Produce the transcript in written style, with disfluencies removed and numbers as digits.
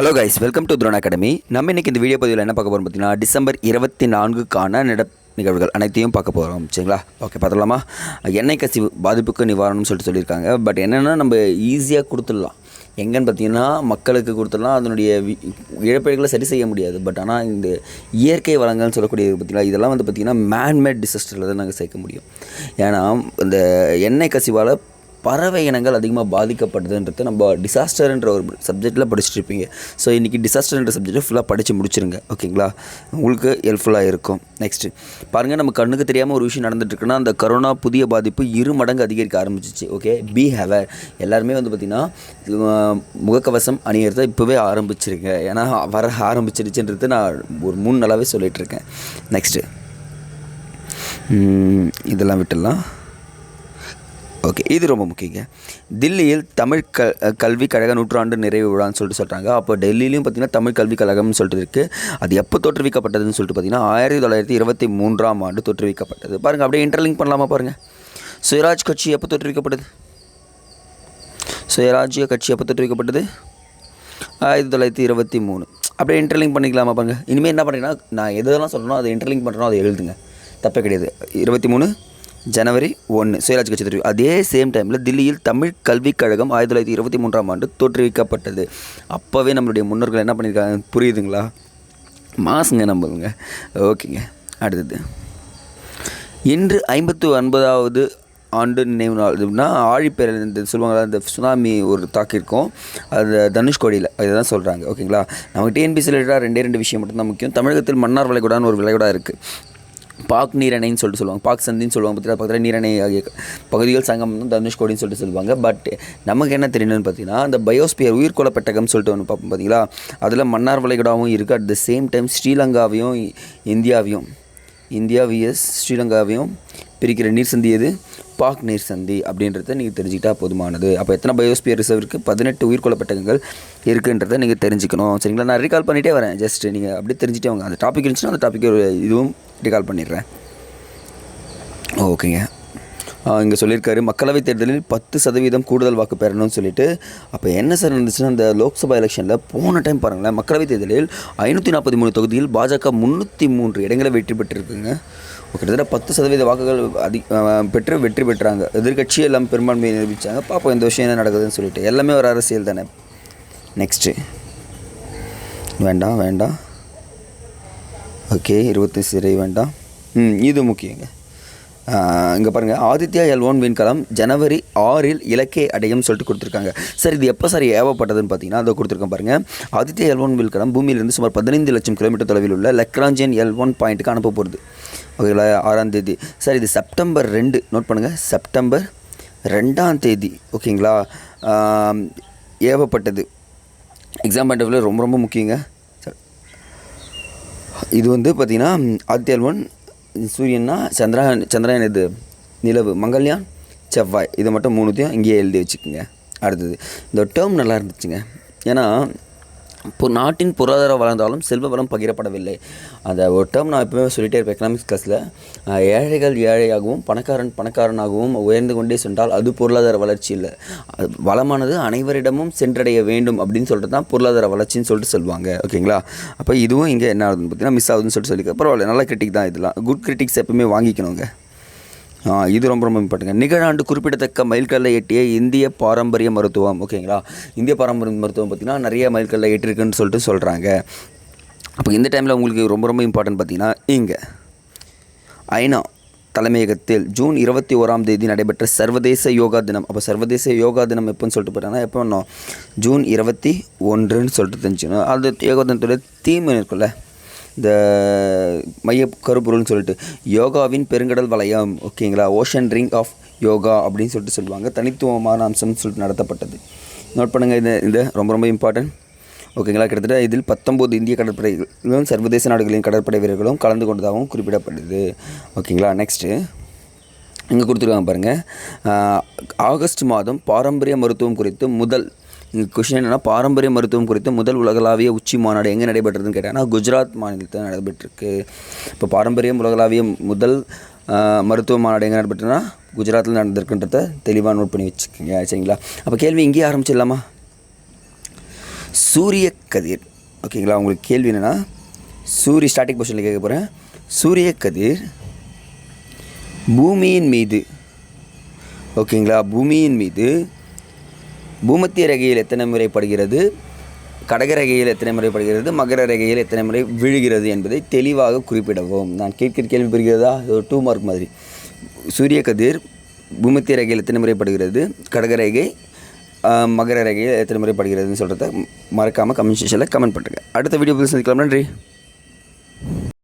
Hello guys, welcome to drone academy. நம்ம இன்றைக்கி இந்த வீடியோ பதிவில் என்ன பார்க்க போகிறோம் பார்த்தீங்கன்னா, டிசம்பர் 24க்கான நிகழ்வுகள் அனைத்தையும் பார்க்க போகிறோம். சரிங்களா? ஓகே, பார்த்துடலாமா? எண்ணெய் கசிவு பாதிப்புக்கு நிவாரணம்னு சொல்லியிருக்காங்க. பட் என்னென்னா, நம்ம ஈஸியாக கொடுத்துடலாம். எங்கன்னு பார்த்தீங்கன்னா, மக்களுக்கு கொடுத்துடலாம். அதனுடைய இழப்பீடுகளை சரி செய்ய முடியாது. பட் ஆனால் இந்த இயற்கை வளங்கள்னு சொல்லக்கூடியது பார்த்திங்களா, இதெல்லாம் வந்து பார்த்திங்கன்னா மேன்மேட் டிசாஸ்டரில் தான் நாங்கள் சேர்க்க முடியும். ஏன்னா இந்த எண்ணெய் கசிவால் பறவை இனங்கள் அதிகமாக பாதிக்கப்படுதுன்றது நம்ம டிசாஸ்டர்ன்ற ஒரு சப்ஜெக்டில் படிச்சுட்டு இருப்பீங்க. ஸோ இன்றைக்கி டிசாஸ்டர்ன்ற சப்ஜெக்டை ஃபுல்லாக படித்து முடிச்சுருங்க. ஓகேங்களா? உங்களுக்கு ஹெல்ப்ஃபுல்லாக இருக்கும். நெக்ஸ்ட்டு பாருங்கள், நம்ம கண்ணுக்கு தெரியாமல் ஒரு விஷயம் நடந்துட்டுருக்குன்னா, அந்த கரோனா புதிய பாதிப்பு 2 மடங்கு அதிகரிக்க ஆரம்பிச்சிச்சு. ஓகே, பி ஹேவர் எல்லாருமே வந்து பார்த்திங்கன்னா முகக்கவசம் அணியிறத இப்போவே ஆரம்பிச்சிருங்க. ஏன்னா வர ஆரம்பிச்சிருச்சுன்றது நான் ஒரு 3 நாளாகவே சொல்லிகிட்ருக்கேன். நெக்ஸ்ட்டு இதெல்லாம் விட்டுடலாம். ஓகே, இது ரொம்ப முக்கியங்க. தில்லியில் தமிழ் கல்விக் கழக 100 நிறைவு விழான்னு சொல்கிறாங்க. அப்போ டெல்லியிலையும் பார்த்திங்கன்னா தமிழ் கல்விக் கழகம்னு சொல்லிட்டு இருக்குது. அது எப்போ தோற்றுவிக்கப்பட்டதுன்னு சொல்லிட்டு பார்த்திங்கன்னா 1923ஆம் ஆண்டு தோற்றுவிக்கப்பட்டது. பாருங்கள், அப்படியே இன்டர்லிங்க் பண்ணலாமா? பாருங்கள், சுயராஜ் கட்சி எப்போ தோற்றுவிக்கப்பட்டது? சுயராஜ்ய கட்சி எப்போ தோற்றுவிக்கப்பட்டது? 1923. அப்படியே இன்டர்லிங்க் பண்ணிக்கலாமா? பாருங்கள், இனிமேல் என்ன பண்ணுறீங்கன்னா, நான் எதெல்லாம் சொல்கிறேனோ அதை இன்டர்லிங்க் பண்ணுறனோ அதை எழுதுங்க. தப்பே கிடையாது. 23 ஜனவரி 1 சுயராஜ் கட்சி தோற்றுவி. அதே சேம் டைமில் தில்லியில் தமிழ் கல்விக் கழகம் 1923ஆம் ஆண்டு தோற்றுவிக்கப்பட்டது. அப்போவே நம்மளுடைய முன்னோர்கள் என்ன பண்ணியிருக்காங்க புரியுதுங்களா? மாசுங்க நம்மளுங்க. ஓகேங்க, அடுத்தது இன்று 59வது ஆண்டு நினைவு நாள். இதுனா ஆழிப்பேரல் இந்த சொல்லுவாங்களா, இந்த சுனாமி ஒரு தாக்கியிருக்கோம், அது தனுஷ்கோடியில் இதுதான் சொல்கிறாங்க. ஓகேங்களா? நமக்கு டிஎன்பிசி ரிலேட்டடாக 2 விஷயம் மட்டும்தான் முக்கியம். தமிழகத்தில் மன்னார் வளைகுடான்னு ஒரு விளைகுடா இருக்குது. பாக் நீரணைன்னு சொல்லிட்டு சொல்லுவாங்க, பாக் சந்தின்னு சொல்லுவாங்க. பக்கத்தில் நீரணை ஆகிய பகுதிகள் சங்கம் தனுஷ்கோடின்னு சொல்லிட்டு சொல்லுவாங்க. பட் நமக்கு என்ன தெரியணும்னு பார்த்தீங்கன்னா, அந்த பயோஸ்பியர் உயிர்கோள பெட்டகம்னு சொல்லிட்டு ஒன்று பார்ப்போம் பார்த்தீங்களா, அதில் மன்னார் வளைகுடாவும் இருக்குது. அட் த சேம் டைம் ஸ்ரீலங்காவையும் இந்தியா விஎஸ் ஸ்ரீலங்காவையும் பிரிக்கிற நீர் சந்தி எது? பாக் நீர் சந்தி அப்படின்றத நீங்கள் தெரிஞ்சுக்கிட்டால் போதுமானது. அப்போ எத்தனை பயோஸ்பியர் ரிசர்வ் இருக்குது? 18 உயிர்கோள பெட்டகங்கள் இருக்குன்றதை நீங்கள் தெரிஞ்சுக்கணும். சரிங்களா? நான் ரீகால் பண்ணிகிட்டே வரேன். ஜஸ்ட் நீங்கள் அப்படியே தெரிஞ்சுட்டே வாங்க. அந்த டாபிக் இருந்துச்சுன்னா அந்த டாப்பிக்கு இதுவும் ரீகால் பண்ணிடுறேன். ஓகேங்க, இங்கே சொல்லியிருக்காரு, மக்களவைத் தேர்தலில் 10% கூடுதல் வாக்கு பெறணும்னு சொல்லிட்டு. அப்போ என்ன சார் இருந்துச்சுன்னா, அந்த லோக்சபா எலெக்ஷனில் போன டைம் பாருங்களேன், மக்களவைத் தேர்தலில் 543 தொகுதியில் பாஜக 303 இடங்களை வெற்றி பெற்றிருக்குங்க. கிட்டத்தட்ட 10% வாக்குகள் பெற்று வெற்றி பெற்றாங்க. எதிர்கட்சி எல்லாம் பெரும்பான்மையை நிரூபித்தாங்க. பார்ப்போம் இந்த விஷயம் என்ன நடக்குதுன்னு சொல்லிட்டு. எல்லாமே ஒரு அரசியல் தானே. நெக்ஸ்ட்டு வேண்டாம். ஓகே, 20 சிறை வேண்டாம். இது முக்கியங்க. இங்கே பாருங்கள், ஆதித்யா L1 விண்கலம் ஜனவரி 6 இலக்கை அடையும் சொல்லிட்டு கொடுத்துருக்காங்க. சார் இது எப்போ சார் ஏவப்பட்டதுன்னு பார்த்தீங்கன்னா, அதை கொடுத்துருக்கேன் பாருங்கள். ஆதித்யா L1 விண்கலம் பூமியிலிருந்து சுமார் 15 லட்சம் கிலோமீட்டர் தொலைவில் உள்ள லக்ராஞ்சியன் L1 பாயிண்ட்டுக்கு அனுப்ப போகிறது. ஓகேங்களா? 6ஆம் தேதி. சார் இது செப்டம்பர் 2, நோட் பண்ணுங்கள், செப்டம்பர் 2ஆம் தேதி. ஓகேங்களா? ஏவப்பட்டது. எக்ஸாம் பாயிண்ட் ஆஃப் வியூ ரொம்ப ரொம்ப முக்கியங்க. இது வந்து பார்த்திங்கன்னா ஆதித்யா L1 சூரியன்னா சந்திரயான் இது நிலவு, மங்கள்யான் செவ்வாய். இது மட்டும் 3த்தையும் இங்கேயே எழுதி வச்சுக்கோங்க. அடுத்தது இந்த டேர்ம் நல்லா இருந்துச்சுங்க. ஏன்னா நாட்டின் பொருளாதாரம் வளர்ந்தாலும் செல்வ வளம் பகிரப்படவில்லை. அந்த ஒரு டேர்ம் நான் எப்பவுமே சொல்லிகிட்டே இருப்பேன் எக்கனாமிக்ஸ் கிளாஸில். ஏழைகள் ஏழையாகவும் பணக்காரனாகவும் உயர்ந்து கொண்டே சென்றால் அது பொருளாதார வளர்ச்சி இல்லை. வளமானது அனைவரிடமும் சென்றடைய வேண்டும் அப்படின்னு சொல்லிட்டு தான் பொருளாதார வளர்ச்சின்னு சொல்லிட்டு சொல்லுவாங்க. ஓகேங்களா? அப்போ இதுவும் இங்கே என்ன ஆகுதுன்னு பார்த்தீங்கன்னா மிஸ் ஆகுதுன்னு சொல்லியிருக்க. பரவாயில்ல, நல்ல கிரிட்டிக் தான். இதெல்லாம் குட் கிரிட்டிக்ஸ் எப்பவுமே வாங்கிக்கணுங்க. இது ரொம்ப ரொம்ப இம்பார்ட்டங்க. நிகழாண்டு குறிப்பிடத்தக்க மைல்கல்லை எட்டிய இந்திய பாரம்பரிய மருத்துவம். ஓகேங்களா? இந்திய பாரம்பரிய மருத்துவம் பார்த்திங்கன்னா நிறைய மைல்கல்லை எட்டிருக்குன்னு சொல்லிட்டு சொல்கிறாங்க. அப்போ இந்த டைமில் உங்களுக்கு ரொம்ப ரொம்ப இம்பார்ட்டன்ட் பார்த்திங்கன்னா, இங்கே ஐநா தலைமையகத்தில் ஜூன் 21ஆம் தேதி நடைபெற்ற சர்வதேச யோகா தினம். அப்போ சர்வதேச யோகா தினம் எப்போன்னு சொல்லிட்டு போட்டாங்கன்னா, எப்போ பண்ணோம்? ஜூன் 21ன்னு சொல்லிட்டு தெரிஞ்சுக்கணும். அது யோகா தினத்துடைய தீம் இருக்குல்ல, இந்த மைய கருப்பொருள்னு சொல்லிட்டு யோகாவின் பெருங்கடல் வளையம். ஓகேங்களா? ஓஷன் ரிங் ஆஃப் யோகா அப்படின்னு சொல்லிட்டு சொல்லுவாங்க. தனித்துவமான அம்சம்னு சொல்லிட்டு நடத்தப்பட்டது. நோட் பண்ணுங்கள், இது ரொம்ப ரொம்ப இம்பார்ட்டன்ட். ஓகேங்களா? கிட்டத்தட்ட இதில் 19 இந்திய கடற்படைகளும் சர்வதேச நாடுகளின் கடற்படை வீரர்களும் கலந்து கொண்டதாகவும் குறிப்பிடப்படுது. ஓகேங்களா? நெக்ஸ்ட்டு இங்கே கொடுத்துருக்காங்க பாருங்கள், ஆகஸ்ட் மாதம் பாரம்பரிய மருத்துவம் குறித்து முதல் இங்கே கொஷின் என்னென்னா, பாரம்பரிய மருத்துவம் குறித்து முதல் உலகளாவிய உச்சி மாநாடு எங்கே நடைபெற்றதுன்னு கேட்டாங்கன்னா குஜராத் மாநிலத்தில் நடைபெற்றிருக்கு. இப்போ பாரம்பரியம் உலகளாவிய முதல் மருத்துவ மாநாடு எங்கே நடைபெற்றுன்னா குஜராத்தில் நடந்திருக்குன்றத தெளிவாக நோட் பண்ணி வச்சுக்கோங்க. சரிங்களா? அப்போ கேள்வி இங்கேயே ஆரம்பிச்சிடலாமா? சூரிய கதிர். ஓகேங்களா, உங்களுக்கு கேள்வி என்னென்னா ஸ்டார்டிங் பொசிஷனில் கேட்க போகிறேன். சூரிய கதிர் பூமியின் மீது, ஓகேங்களா, பூமியின் மீது பூமத்திய ரேகையில் எத்தனை முறை படுகிறது, கடக ரேகையில் எத்தனை முறை படுகிறது, மகர ரேகையில் எத்தனை முறை விழுகிறது என்பதை தெளிவாக குறிப்பிடவும். நான் கேட்கிற கேள்வி புரிகிறதா? ஒரு 2 மார்க் மாதிரி. சூரிய கதிர் பூமத்திய ரேகையில் எத்தனை முறை படுகிறது, கடக ரேகை மகர ரேகையில் எத்தனை முறை படுகிறதுன்னு சொல்கிறத மறக்காமல் கமெண்ட் செக்ஷனில் கமெண்ட் பண்ணுறேங்க. அடுத்த வீடியோ சந்திக்கலாம். நன்றி.